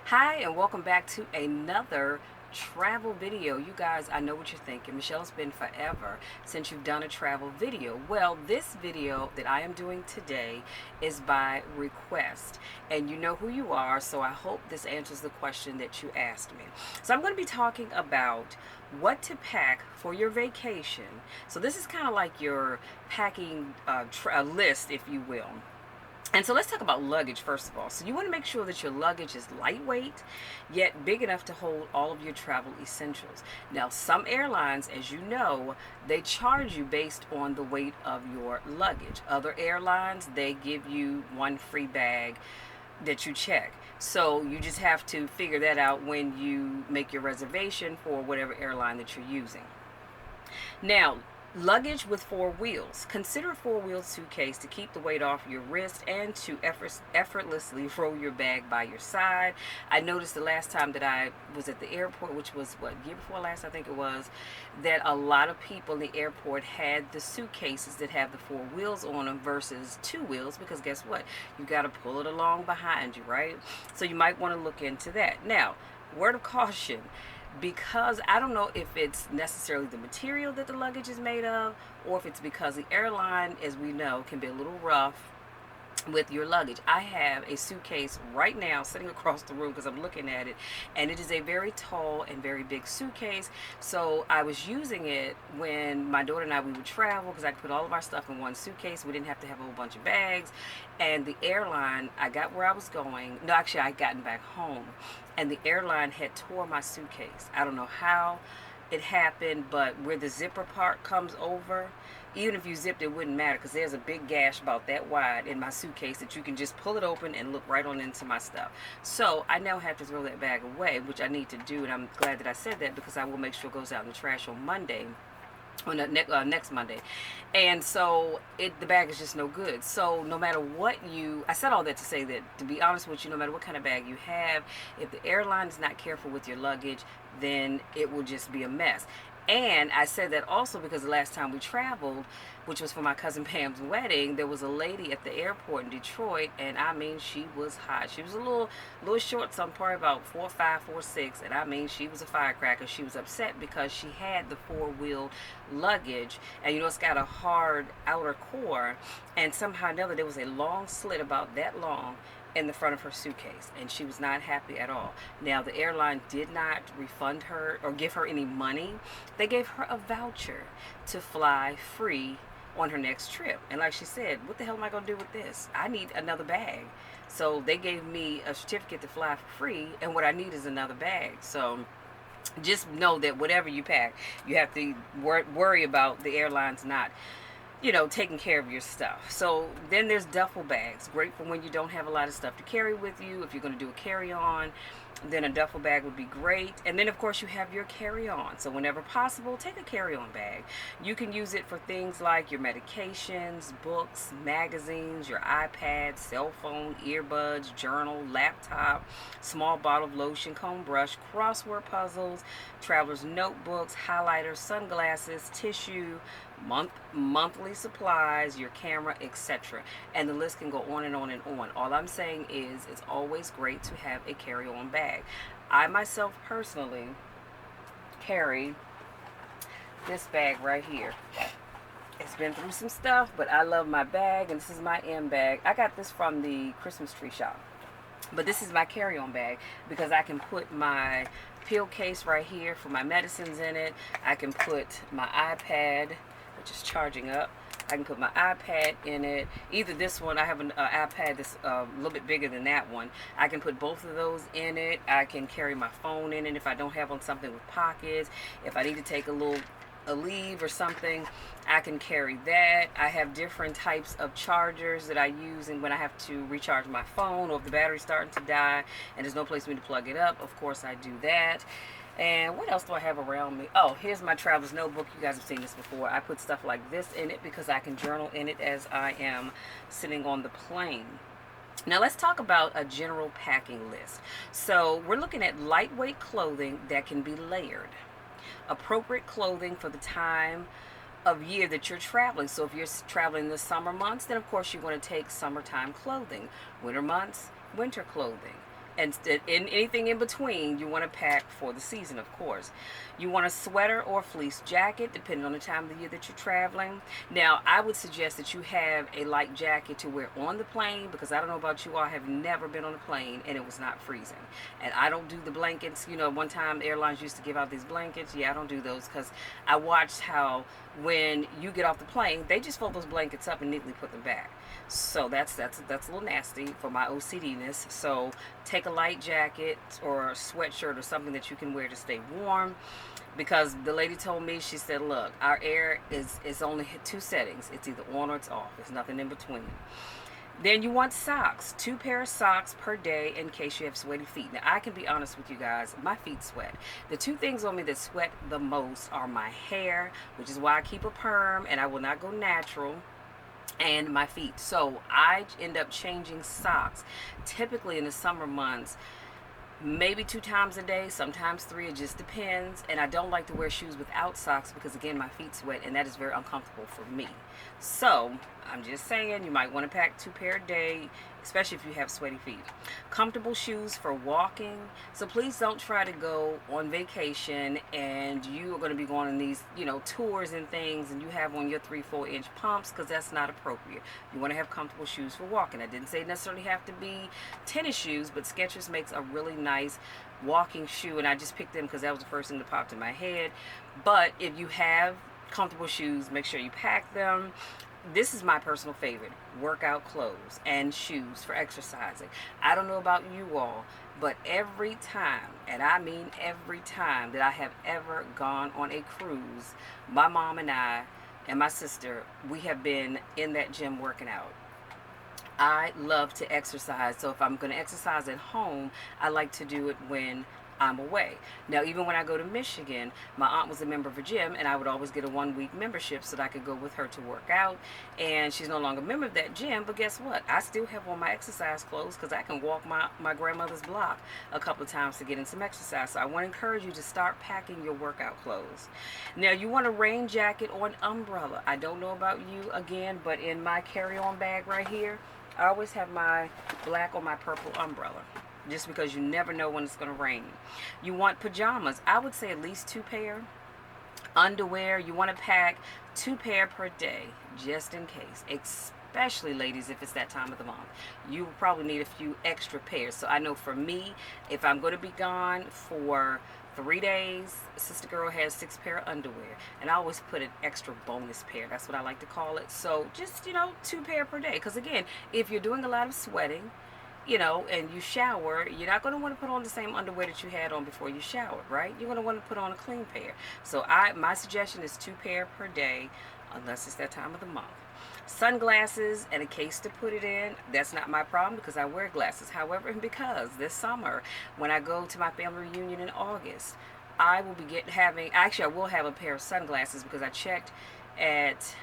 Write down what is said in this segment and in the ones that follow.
Hi, and welcome back to another travel video. You guys, I know what you're thinking. Michelle, it's been forever since you've done a travel video. Well, this video that I am doing today is by request, and you know who you are, so I hope this answers the question that you asked me. So I'm going to be talking about what to pack for your vacation. So this is kind of like your packing list, if you will. And so let's talk about luggage first of all. So you want to make sure that your luggage is lightweight, yet big enough to hold all of your travel essentials. Now, some airlines, as you know, they charge you based on the weight of your luggage. Other airlines, they give you one free bag that you check. So you just have to figure that out when you make your reservation for whatever airline that you're using. Now, luggage with four wheels. Consider a four-wheel suitcase to keep the weight off your wrist and to effortlessly roll your bag by your side. I noticed the last time that I was at the airport, which was what, year before last I think it was, that a lot of people in the airport had the suitcases that have the four wheels on them versus two wheels, because guess what? You got to pull it along behind you, right? So you might want to look into that. Now, word of caution, because I don't know if it's necessarily the material that the luggage is made of, or if it's because the airline, as we know, can be a little rough with your luggage. I have a suitcase right now sitting across the room because I'm looking at it, and it is a very tall and very big suitcase. So I was using it when my daughter and I, we would travel, because I could put all of our stuff in one suitcase. We didn't have to have a whole bunch of bags. And the airline, I got where I was going. No, actually, I gotten back home, and the airline had tore my suitcase. I don't know how it happened, but where the zipper part comes over, even if you zipped, it wouldn't matter, because there's a big gash about that wide in my suitcase that you can just pull it open and look right on into my stuff. So I now have to throw that bag away, which I need to do, and I'm glad that I said that, because I will make sure it goes out in the trash on Monday, on the next Monday. And so the bag is just no good. So no matter what I said all that to say that, to be honest with you, no matter what kind of bag you have, if the airline is not careful with your luggage, then it will just be a mess. And I said that also because the last time we traveled, which was for my cousin Pam's wedding, there was a lady at the airport in Detroit, and I mean, she was hot. She was a little short, some probably about 4'5", 4'6", and I mean, she was a firecracker. She was upset because she had the four-wheel luggage, and you know, it's got a hard outer core, and somehow or another there was a long slit about that long in the front of her suitcase, and she was not happy at all. Now, the airline did not refund her or give her any money. They gave her a voucher to fly free on her next trip. And like she said, what the hell am I going to do with this? I need another bag. So they gave me a certificate to fly for free, and what I need is another bag. So just know that whatever you pack, you have to worry about the airlines not, taking care of your stuff. So then there's duffel bags, great for when you don't have a lot of stuff to carry with you. If you're going to do a carry-on, then a duffel bag would be great. And then of course you have your carry-on. So whenever possible, take a carry-on bag. You can use it for things like your medications, books, magazines, your iPad, cell phone, earbuds, journal, laptop, small bottle of lotion, comb brush, crossword puzzles, traveler's notebooks, highlighters, sunglasses, tissue, monthly supplies, your camera, etc. And the list can go on and on and on. All I'm saying is it's always great to have a carry-on bag. I myself personally carry this bag right here. It's been through some stuff, but I love my bag, and this is my M bag. I got this from the Christmas tree shop. But this is my carry-on bag because I can put my pill case right here for my medicines in it. I can put my iPad, which is charging up. I can put my iPad in it. Either this one, I have an iPad that's a little bit bigger than that one. I can put both of those in it. I can carry my phone in it if I don't have on something with pockets. If I need to take a leave or something, I can carry that. I have different types of chargers that I use, and when I have to recharge my phone, or if the battery's starting to die and there's no place for me to plug it up, of course I do that. And what else do I have around me? Oh, here's my traveler's notebook. You guys have seen this before. I put stuff like this in it because I can journal in it as I am sitting on the plane. Now let's talk about a general packing list. So we're looking at lightweight clothing that can be layered. Appropriate clothing for the time of year that you're traveling. So if you're traveling the summer months, then of course you want to take summertime clothing. Winter months, winter clothing. And in anything in between, you want to pack for the season, of course. You want a sweater or a fleece jacket, depending on the time of the year that you're traveling. Now, I would suggest that you have a light jacket to wear on the plane, because I don't know about you all, I have never been on a plane and it was not freezing. And I don't do the blankets. You know, one time airlines used to give out these blankets. Yeah, I don't do those, because I watched how when you get off the plane, they just fold those blankets up and neatly put them back. So that's a little nasty for my OCDness. So take a light jacket or a sweatshirt or something that you can wear to stay warm. Because the lady told me, she said, look, our air is only two settings. It's either on or it's off. There's nothing in between. Then you want socks. 2 pair of socks per day in case you have sweaty feet. Now, I can be honest with you guys. My feet sweat. The two things on me that sweat the most are my hair, which is why I keep a perm and I will not go natural, and my feet. So I end up changing socks typically in the summer months, maybe 2 times a day, sometimes 3. It just depends. And I don't like to wear shoes without socks because, again, my feet sweat and that is very uncomfortable for me. So I'm just saying, you might want to pack 2 pair a day, especially if you have sweaty feet. Comfortable shoes for walking. So please don't try to go on vacation and you are going to be going on these, tours and things, and you have on your 3-4 inch pumps, because that's not appropriate. You want to have comfortable shoes for walking. I didn't say necessarily have to be tennis shoes, but Skechers makes a really nice walking shoe, and I just picked them because that was the first thing that popped in my head. But if you have comfortable shoes, make sure you pack them. This is my personal favorite: workout clothes and shoes for exercising. I don't know about you all, but every time, and I mean every time, that I have ever gone on a cruise, my mom and I and my sister, we have been in that gym working out. I love to exercise, so if I'm going to exercise at home, I like to do it when I'm away. Now, even when I go to Michigan, my aunt was a member of a gym, and I would always get a 1-week membership so that I could go with her to work out. And she's no longer a member of that gym, but guess what? I still have on my exercise clothes because I can walk my grandmother's block a couple of times to get in some exercise. So I want to encourage you to start packing your workout clothes. Now, you want a rain jacket or an umbrella. I don't know about you again, but in my carry-on bag right here, I always have my black or my purple umbrella, just because you never know when it's going to rain. You want pajamas. I would say at least 2 pair. Underwear, you want to pack 2 pair per day, just in case. Especially, ladies, if it's that time of the month. You will probably need a few extra pairs. So I know for me, if I'm going to be gone for 3 days, Sister Girl has 6 pair of underwear. And I always put an extra bonus pair. That's what I like to call it. So just, 2 pair per day. Because again, if you're doing a lot of sweating, and you shower, you're not going to want to put on the same underwear that you had on before you showered, right? You're going to want to put on a clean pair. So my suggestion is 2 pair per day, unless it's that time of the month. Sunglasses and a case to put it in, that's not my problem because I wear glasses. However, because this summer, when I go to my family reunion in August, I will be I will have a pair of sunglasses because I checked at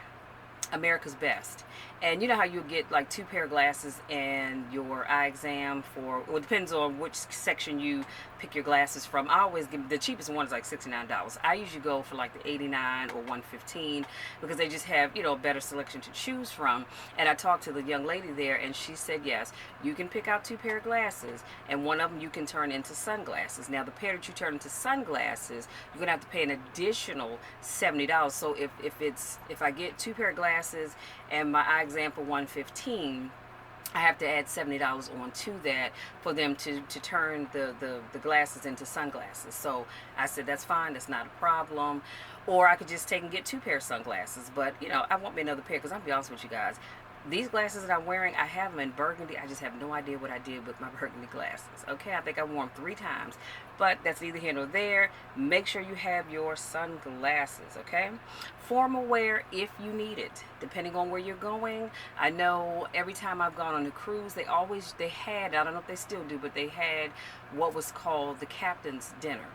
America's Best. And you know how you get like 2 pair of glasses and your eye exam well, it depends on which section you pick your glasses from. I always give, the cheapest one is like $69. I usually go for like the 89 or 115 because they just have, a better selection to choose from. And I talked to the young lady there and she said, yes, you can pick out 2 pair of glasses and one of them you can turn into sunglasses. Now the pair that you turn into sunglasses, you're going to have to pay an additional $70. So if I get 2 pair of glasses and my eye exam for $115, I have to add $70 on to that for them to turn the glasses into sunglasses. So I said, that's fine, that's not a problem. Or I could just take and get 2 pair of sunglasses. But, I want me another pair because I'll be honest with you guys. These glasses that I'm wearing, I have them in burgundy. I just have no idea what I did with my burgundy glasses. Okay, I think I wore them 3 times. But that's neither here nor there. Make sure you have your sunglasses, okay? Formal wear if you need it, depending on where you're going. I know every time I've gone on a cruise, they had, I don't know if they still do, but they had what was called the captain's dinner.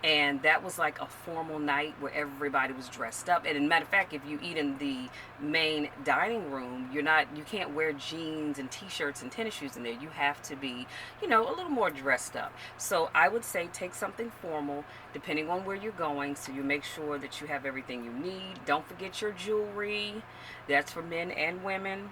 And that was like a formal night where everybody was dressed up. And as a matter of fact, if you eat in the main dining room, you can't wear jeans and t-shirts and tennis shoes in there. You have to be, a little more dressed up. So I would say take something formal, depending on where you're going, so you make sure that you have everything you need. Don't forget your jewelry. That's for men and women.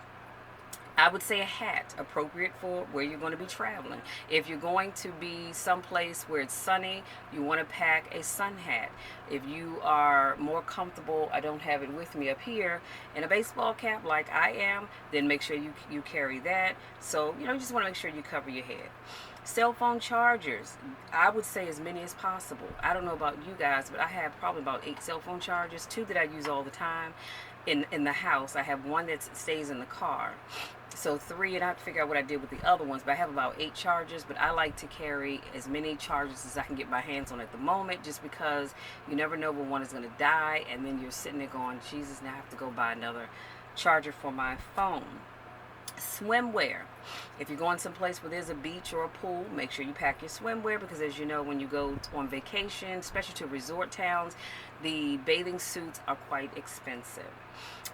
I would say a hat, appropriate for where you're going to be traveling. If you're going to be someplace where it's sunny, you want to pack a sun hat. If you are more comfortable, I don't have it with me up here, in a baseball cap like I am, then make sure you carry that. So, you just want to make sure you cover your head. Cell phone chargers, I would say as many as possible. I don't know about you guys, but I have probably about 8 cell phone chargers, 2 that I use all the time in the house. I have 1 that stays in the car. So 3, and I have to figure out what I did with the other ones, but I have about 8 chargers. But I like to carry as many chargers as I can get my hands on at the moment, just because you never know when one is going to die, and then you're sitting there going, Jesus, now I have to go buy another charger for my phone. Swimwear. If you're going someplace where there's a beach or a pool, make sure you pack your swimwear, because as you know, when you go on vacation, especially to resort towns, the bathing suits are quite expensive.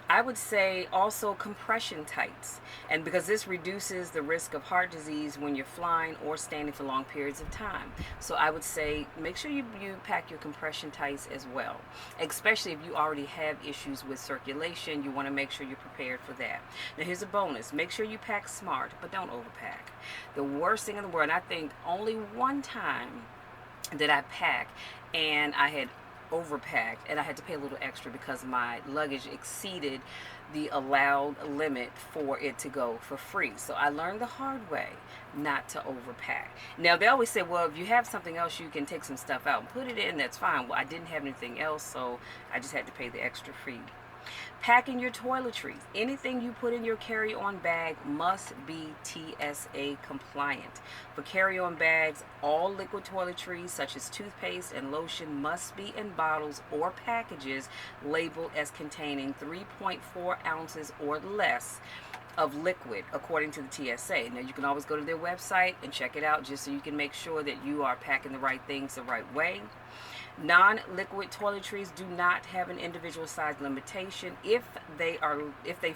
I would say also compression tights, and because this reduces the risk of heart disease when you're flying or standing for long periods of time. So I would say make sure you pack your compression tights as well, especially if you already have issues with circulation. You want to make sure you're prepared for that. Now here's a bonus: make sure you pack smart, but don't overpack. The worst thing in the world, and I think only one time that I packed and I had overpacked and I had to pay a little extra because my luggage exceeded the allowed limit for it to go for free. So I learned the hard way not to overpack. Now they always say, well, if you have something else, you can take some stuff out and put it in, that's fine. Well, I didn't have anything else, so I just had to pay the extra fee. Packing your toiletries. Anything you put in your carry-on bag must be TSA compliant. For carry-on bags, all liquid toiletries such as toothpaste and lotion must be in bottles or packages labeled as containing 3.4 ounces or less of liquid according to the TSA. Now you can always go to their website and check it out, just so you can make sure that you are packing the right things the right way. Non-liquid toiletries do not have an individual size limitation if they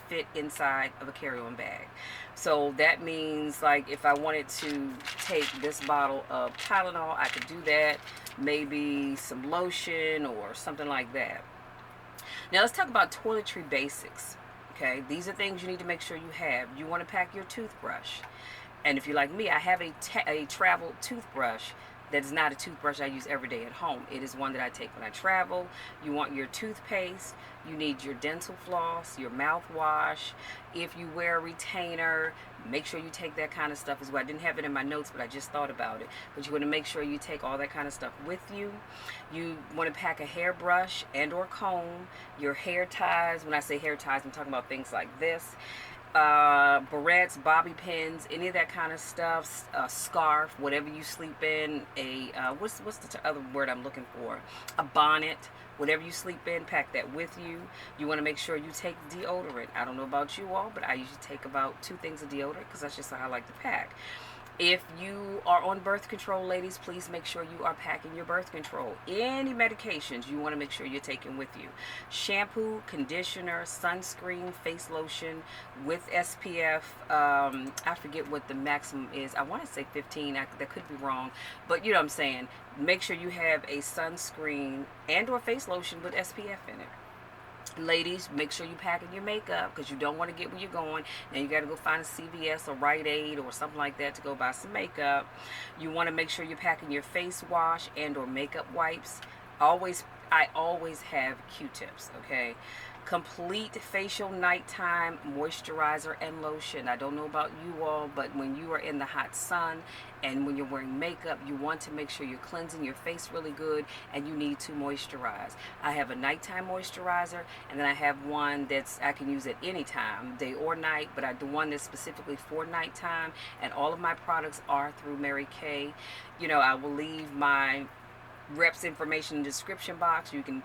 fit inside of a carry-on bag. So that means, like, if I wanted to take this bottle of Tylenol, I could do that. Maybe some lotion or something like that. Now let's talk about Toiletry Basics. Okay, these are things you need to make sure you have. You want to pack your toothbrush, and if you're like me, I have a travel toothbrush that is not a toothbrush I use every day at home. It is one that I take when I travel. You want your toothpaste. You need your dental floss, your mouthwash. If you wear a retainer, make sure you take that kind of stuff as well. I didn't have it in my notes, but I just thought about it. But you want to make sure you take all that kind of stuff with you. You want to pack a hairbrush and or comb, your hair ties. When I say hair ties, I'm talking about things like this. Barrettes, bobby pins, any of that kind of stuff, a scarf, whatever you sleep in, what's the other word I'm looking for? A bonnet, whatever you sleep in, pack that with you. You want to make sure you take deodorant. I don't know about you all, but I usually take about 2 things of deodorant because that's just how I like to pack. If you are on birth control, ladies, please make sure you are packing your birth control. Any medications you want to make sure you're taking with you. Shampoo, conditioner, sunscreen, face lotion with SPF. I forget what the maximum is. I want to say 15. That could be wrong. But you know what I'm saying. Make sure you have a sunscreen and or face lotion with SPF in it. Ladies, make sure you're packing your makeup, because you don't want to get where you're going. Now you got to go find a CVS or Rite Aid or something like that to go buy some makeup. You want to make sure you're packing your face wash and or makeup wipes. I always have Q-tips, okay? Complete facial nighttime moisturizer and lotion. I don't know about you all, but when you are in the hot sun and when you're wearing makeup, you want to make sure you're cleansing your face really good, and you need to moisturize. I have a nighttime moisturizer, and then I have one I can use at any time, day or night, but I do one that's specifically for nighttime, and all of my products are through Mary Kay. I will leave my rep's information in the description box. You can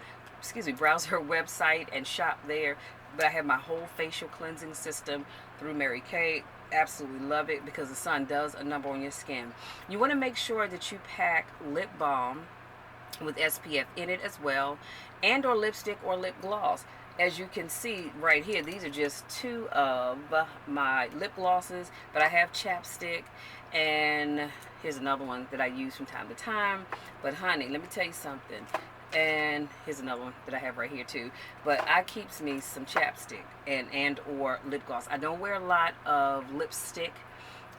browse her website and shop there. But I have my whole facial cleansing system through Mary Kay. Absolutely love it, because the sun does a number on your skin. You want to make sure that you pack lip balm with SPF in it as well, and or lipstick or lip gloss. As you can see right here, these are just 2 of my lip glosses, but I have chapstick, and here's another one that I use from time to time. But honey, let me tell you something. And here's another one that I have right here too. But I keeps me some chapstick and or lip gloss. I don't wear a lot of lipstick.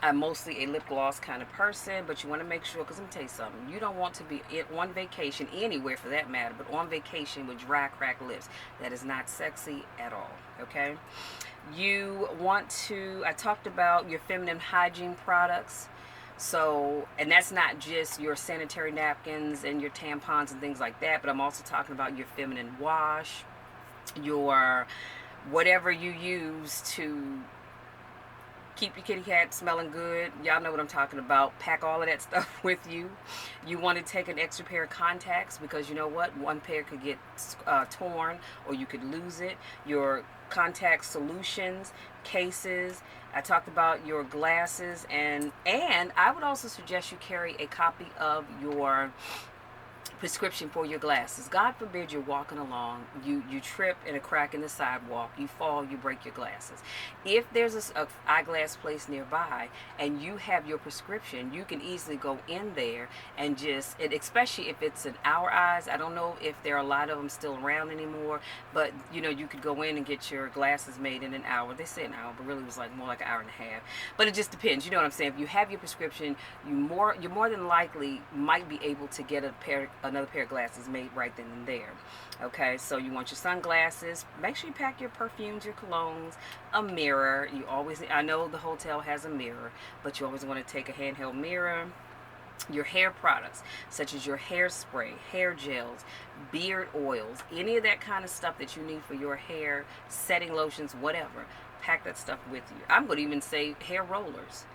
I'm mostly a lip gloss kind of person, but you want to make sure, because let me tell you something, you don't want to be on vacation, anywhere for that matter, but on vacation with dry, cracked lips. That is not sexy at all, okay? You want to, I talked about your feminine hygiene products. So, and that's not just your sanitary napkins and your tampons and things like that, but I'm also talking about your feminine wash, your whatever you use to keep your kitty cat smelling good. Y'all know what I'm talking about. Pack all of that stuff with you. You want to take an extra pair of contacts because you know what? One pair could get torn or you could lose it. Your contact solutions, cases. I talked about your glasses and I would also suggest you carry a copy of your prescription for your glasses. God forbid you're walking along, you trip in a crack in the sidewalk, you fall, you break your glasses. If there's a eyeglass place nearby and you have your prescription, you can easily go in there and especially if it's an hour eyes. I don't know if there are a lot of them still around anymore, but you know, you could go in and get your glasses made in an hour. They say an hour, but really it was like more like an hour and a half. But it just depends. You know what I'm saying? If you have your prescription, you're more than likely might be able to get another pair of glasses made right then and there. Okay, so you want your sunglasses. Make sure you pack your perfumes, your colognes, a mirror. I know the hotel has a mirror, but you always want to take a handheld mirror. Your hair products, such as your hairspray, hair gels, beard oils, any of that kind of stuff that you need for your hair, setting lotions, whatever. Pack that stuff with you. I'm going to even say hair rollers,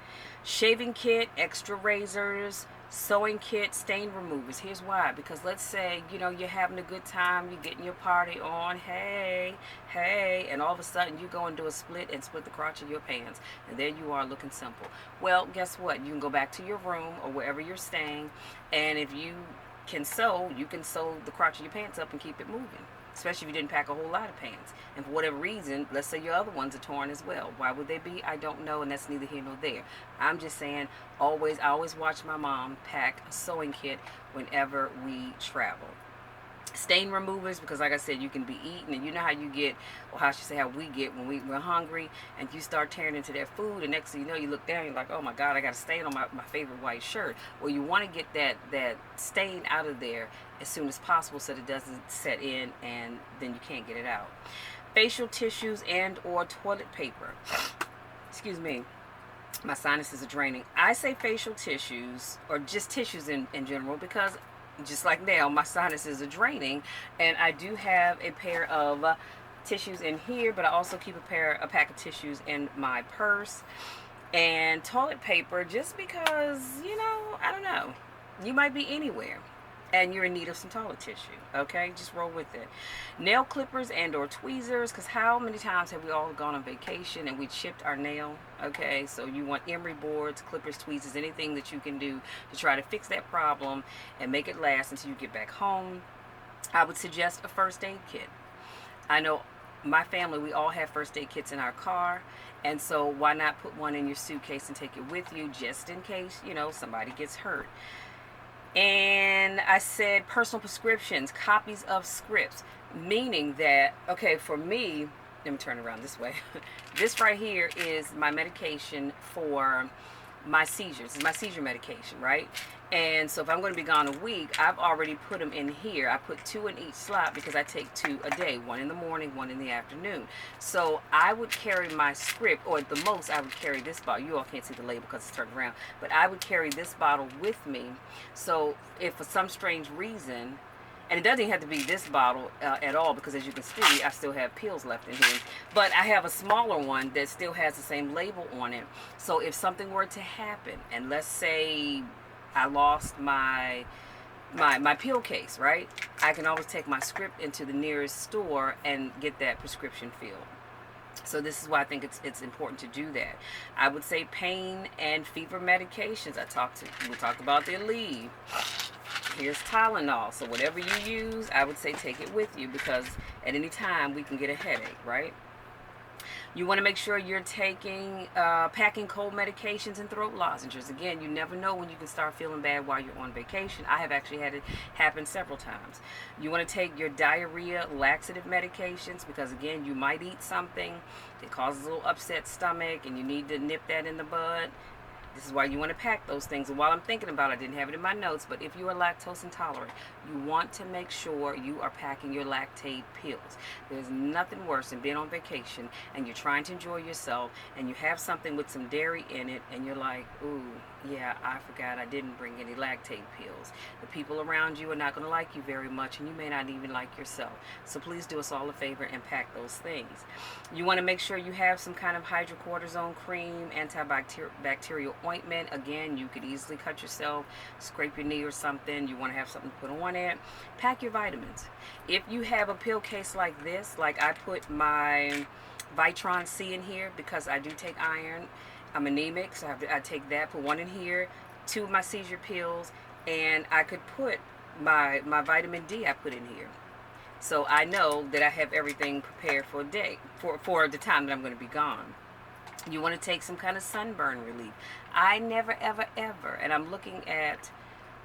shaving kit, extra razors, sewing kit, stain removers. Here's why. Because let's say, you know, you're having a good time, you're getting your party on, hey, and all of a sudden you go and do a split and split the crotch of your pants. And there you are looking simple. Well, guess what? You can go back to your room or wherever you're staying, and if you can sew the crotch of your pants up and keep it moving. Especially if you didn't pack a whole lot of pants. And for whatever reason, let's say your other ones are torn as well. Why would they be? I don't know, and that's neither here nor there. I'm just saying, I always watch my mom pack a sewing kit whenever we travel. Stain removers, because like I said, you can be eating, and you know how you get, or how we get when we're hungry, and you start tearing into their food, and next thing you know, you look down, you're like, oh my God, I got a stain on my favorite white shirt. Well, you want to get that stain out of there as soon as possible so that it doesn't set in, and then you can't get it out. Facial tissues and or toilet paper. Excuse me. My sinuses are draining. I say facial tissues, or just tissues in general, because just like now, my sinuses are draining, and I do have a pair of tissues in here, but I also keep a pack of tissues in my purse. And toilet paper, just because, you know, I don't know, you might be anywhere and you're in need of some toilet tissue. Okay, just roll with it. Nail clippers and or tweezers, because how many times have we all gone on vacation and we chipped our nail? Okay, so you want emery boards, clippers, tweezers, anything that you can do to try to fix that problem and make it last until you get back home. I would suggest a first aid kit. I know my family, we all have first aid kits in our car, and so why not put one in your suitcase and take it with you just in case, you know, somebody gets hurt. And I said personal prescriptions, copies of scripts, meaning that, okay, for me, let me turn around this way. This right here is my medication for my seizures. It's my seizure medication, right? And so if I'm going to be gone a week, I've already put them in here. I put 2 in each slot because I take 2 a day, 1 in the morning, 1 in the afternoon. So I would carry my script, or at the most I would carry this bottle. You all can't see the label because it's turned around, but I would carry this bottle with me. So if for some strange reason, and it doesn't even have to be this bottle at all, because as you can see, I still have pills left in here. But I have a smaller one that still has the same label on it. So if something were to happen, and let's say I lost my pill case, right? I can always take my script into the nearest store and get that prescription filled. So this is why I think it's important to do that. I would say pain and fever medications. We talked about the Aleve. Here's Tylenol. So whatever you use, I would say take it with you, because at any time we can get a headache, right? You want to make sure you're taking, packing cold medications and throat lozenges. Again, you never know when you can start feeling bad while you're on vacation. I have actually had it happen several times. You want to take your diarrhea laxative medications because, again, you might eat something that causes a little upset stomach and you need to nip that in the bud. This is why you want to pack those things. And while I'm thinking about it, I didn't have it in my notes, but if you are lactose intolerant, you want to make sure you are packing your lactate pills. There's nothing worse than being on vacation and you're trying to enjoy yourself and you have something with some dairy in it and you're like, ooh, yeah, I forgot I didn't bring any lactate pills. The people around you are not going to like you very much and you may not even like yourself. So please do us all a favor and pack those things. You want to make sure you have some kind of hydrocortisone cream, antibacterial ointment. Again, you could easily cut yourself, scrape your knee or something. You want to have something to put on it. Pack your vitamins. If you have a pill case like this, like I put my Vitron C in here because I do take iron. I'm anemic, so I take that, put one in here, 2 of my seizure pills, and I could put my vitamin D I put in here. So I know that I have everything prepared for a day, for the time that I'm going to be gone. You want to take some kind of sunburn relief. I never, ever, ever, and I'm looking at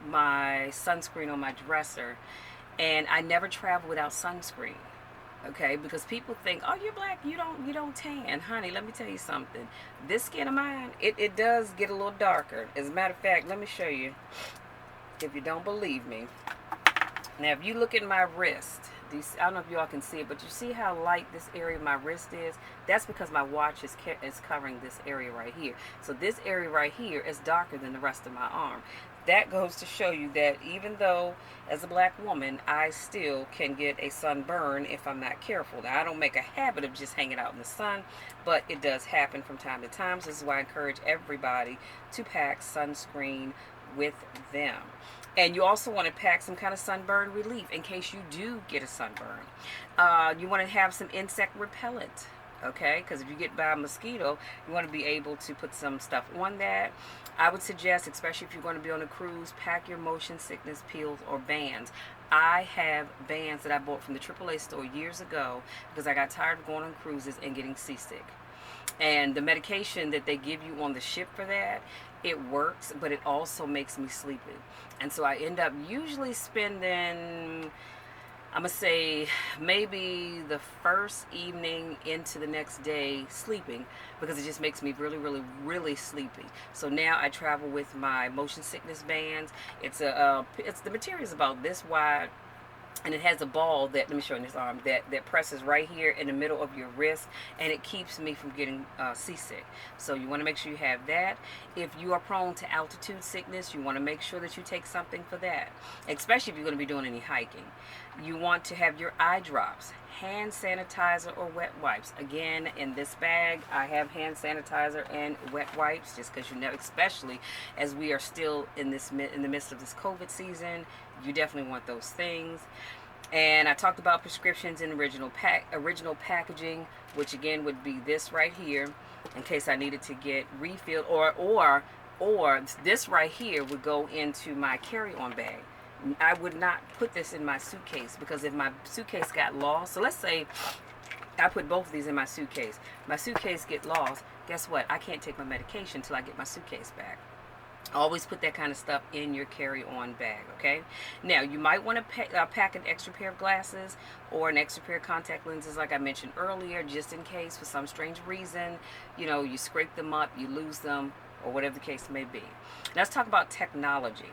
my sunscreen on my dresser, and I never travel without sunscreen. Okay, because people think, oh, you're black, you don't tan. Honey, let me tell you something. This skin of mine, it does get a little darker. As a matter of fact, let me show you, if you don't believe me. Now, if you look at my wrist, I don't know if you all can see it, but you see how light this area of my wrist is? That's because my watch is covering this area right here. So this area right here is darker than the rest of my arm. That goes to show you that even though, as a black woman, I still can get a sunburn if I'm not careful. Now, I don't make a habit of just hanging out in the sun, but it does happen from time to time. So this is why I encourage everybody to pack sunscreen with them. And you also want to pack some kind of sunburn relief in case you do get a sunburn. You want to have some insect repellent, okay? Because if you get by a mosquito, you want to be able to put some stuff on that. I would suggest, especially if you're going to be on a cruise, pack your motion sickness pills or bands. I have bands that I bought from the AAA store years ago because I got tired of going on cruises and getting seasick. And the medication that they give you on the ship for that, it works, but it also makes me sleepy. And so I end up usually spending, I'm going to say, maybe the first evening into the next day sleeping because it just makes me really, really, really sleepy. So now I travel with my motion sickness bands. It's the material is about this wide. And it has a ball that, let me show you this arm, that presses right here in the middle of your wrist, and it keeps me from getting seasick. So you want to make sure you have that. If you are prone to altitude sickness, you want to make sure that you take something for that, especially if you're going to be doing any hiking. You want to have your eye drops, hand sanitizer or wet wipes. Again, in this bag, I have hand sanitizer and wet wipes, just because you know, especially as we are still in the midst of this COVID season, you definitely want those things. And I talked about prescriptions in original packaging, which again would be this right here, in case I needed to get refilled, or this right here would go into my carry-on bag. I would not put this in my suitcase because if my suitcase got lost, so let's say I put both of these in my suitcase get lost, guess what? I can't take my medication until I get my suitcase back. Always put that kind of stuff in your carry-on bag, okay? Now, you might want to pack an extra pair of glasses or an extra pair of contact lenses, like I mentioned earlier, just in case for some strange reason, you know, you scrape them up, you lose them, or whatever the case may be. Let's talk about technology.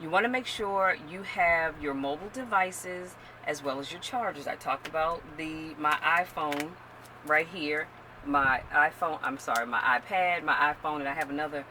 You want to make sure you have your mobile devices as well as your chargers. I talked about my iPhone right here, my iPad, my iPhone, and I have another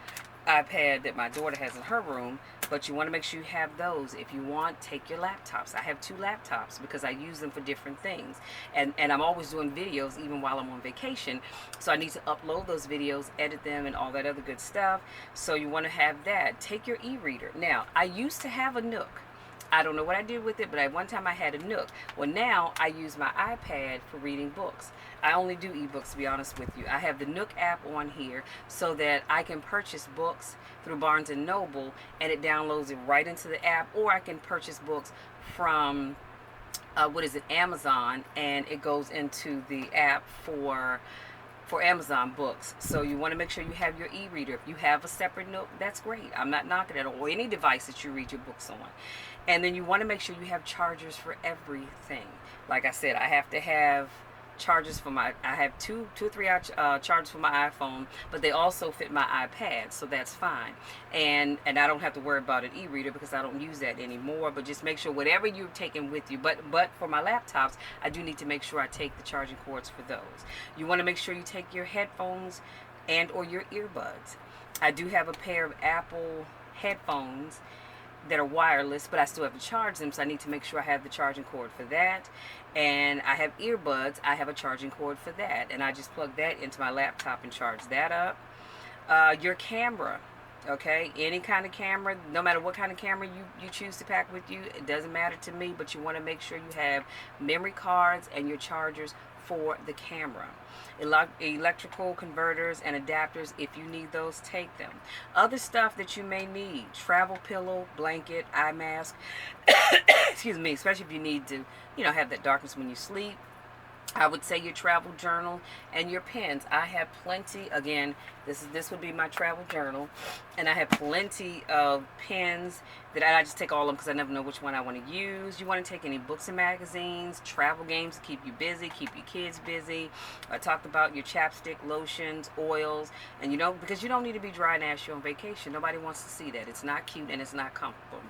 iPad that my daughter has in her room, but you want to make sure you have those. If you want, take your laptops. I have 2 laptops because I use them for different things, and I'm always doing videos even while I'm on vacation, so I need to upload those videos, edit them, and all that other good stuff. So you want to have that. Take your e-reader. Now, I used to have a Nook. I don't know what I did with it, but at one time I had a Nook. Well, now I use my iPad for reading books. I only do ebooks, to be honest with you. I have the Nook app on here so that I can purchase books through Barnes & Noble, and it downloads it right into the app, or I can purchase books from, Amazon, and it goes into the app for for Amazon books. So you want to make sure you have your e-reader. If you have a separate note, that's great. I'm not knocking it, or any device that you read your books on. And then you want to make sure you have chargers for everything. Like I said, I have to have chargers for I have two or three chargers for my iPhone, but they also fit my iPad, so that's fine. And I don't have to worry about an e-reader because I don't use that anymore. But just make sure whatever you're taking with you. But for my laptops, I do need to make sure I take the charging cords for those. You want to make sure you take your headphones and or your earbuds. I do have a pair of Apple headphones that are wireless, but I still have to charge them, so I need to make sure I have the charging cord for that. And I have earbuds, I have a charging cord for that, and I just plug that into my laptop and charge that up. Your camera, okay, any kind of camera, no matter what kind of camera you choose to pack with you, it doesn't matter to me, but you want to make sure you have memory cards and your chargers for the camera. Electrical converters and adapters, if you need those, take them. Other stuff that you may need: travel pillow, blanket, eye mask. Excuse me, especially if you need to, have that darkness when you sleep. I would say your travel journal and your pens. I have plenty. Again, this would be my travel journal, and I have plenty of pens that I just take all of them because I never know which one I want to use. You want to take any books and magazines, travel games to keep you busy, keep your kids busy. I talked about your chapstick, lotions, oils, and because you don't need to be dry and ashy on vacation. Nobody wants to see that. It's not cute and it's not comfortable.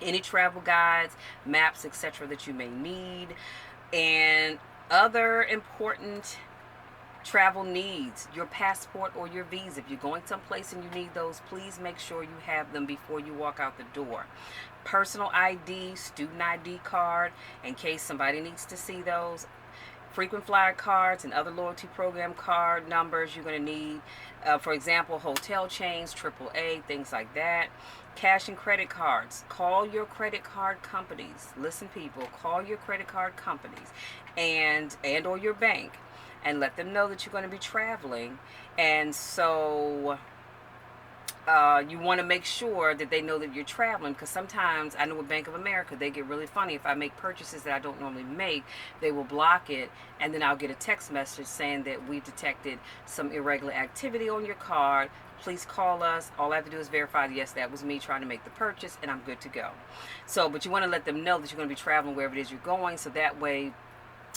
Any travel guides, maps, etc. that you may need, and other important travel needs: your passport or your visa. If you're going someplace and you need those, please make sure you have them before you walk out the door. Personal ID, student ID card, in case somebody needs to see those. Frequent flyer cards and other loyalty program card numbers you're going to need. For example, hotel chains, AAA, things like that. Cash and credit cards. Call your credit card companies. Listen, people, call your credit card companies and or your bank and let them know that you're going to be traveling. And so you want to make sure that they know that you're traveling, because sometimes I know with Bank of America they get really funny. If I make purchases that I don't normally make, they will block it, and then I'll get a text message saying that we've detected some irregular activity on your card. Please call us. All I have to do is verify, yes, that was me trying to make the purchase, and I'm good to go. So, but you want to let them know that you're going to be traveling wherever it is you're going, so that way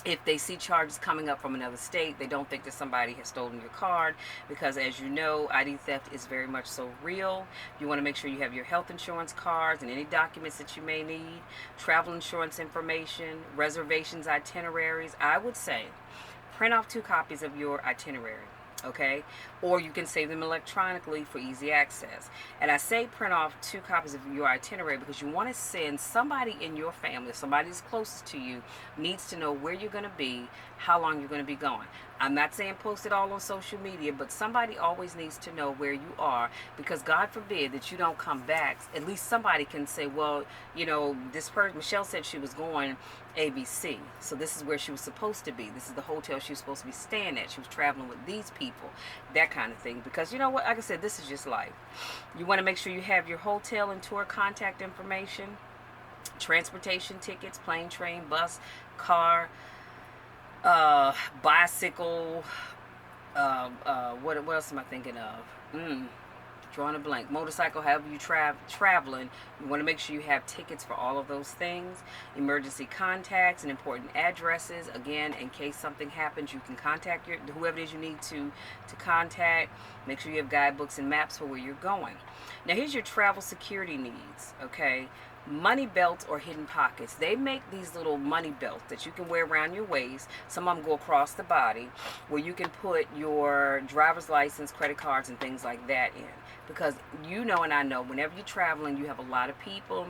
if they see charges coming up from another state, they don't think that somebody has stolen your card, because as you know, ID theft is very much so real. You want to make sure you have your health insurance cards and any documents that you may need, travel insurance information, reservations, itineraries. I would say print off 2 copies of your itinerary. Okay, or you can save them electronically for easy access. And I say print off 2 copies of your itinerary because you want to send somebody in your family, somebody that's closest to you, needs to know where you're going to be, how long you're going to be going. I'm not saying post it all on social media, but somebody always needs to know where you are, because God forbid that you don't come back. At least somebody can say, well, this person, Michelle said she was going ABC, so this is where she was supposed to be. This is the hotel she was supposed to be staying at. She was traveling with these people, that kind of thing. Because you know what, like I said, this is just life. You want to make sure you have your hotel and tour contact information, transportation tickets, plane, train, bus, car, bicycle, what else am I thinking of? Drawing a blank. Motorcycle, however you traveling, you want to make sure you have tickets for all of those things. Emergency contacts and important addresses. Again, in case something happens, you can contact whoever it is you need to contact. Make sure you have guidebooks and maps for where you're going. Now, here's your travel security needs. Okay. Money belts or hidden pockets. They make these little money belts that you can wear around your waist. Some of them go across the body, where you can put your driver's license, credit cards, and things like that in. Because and I know, whenever you're traveling, you have a lot of people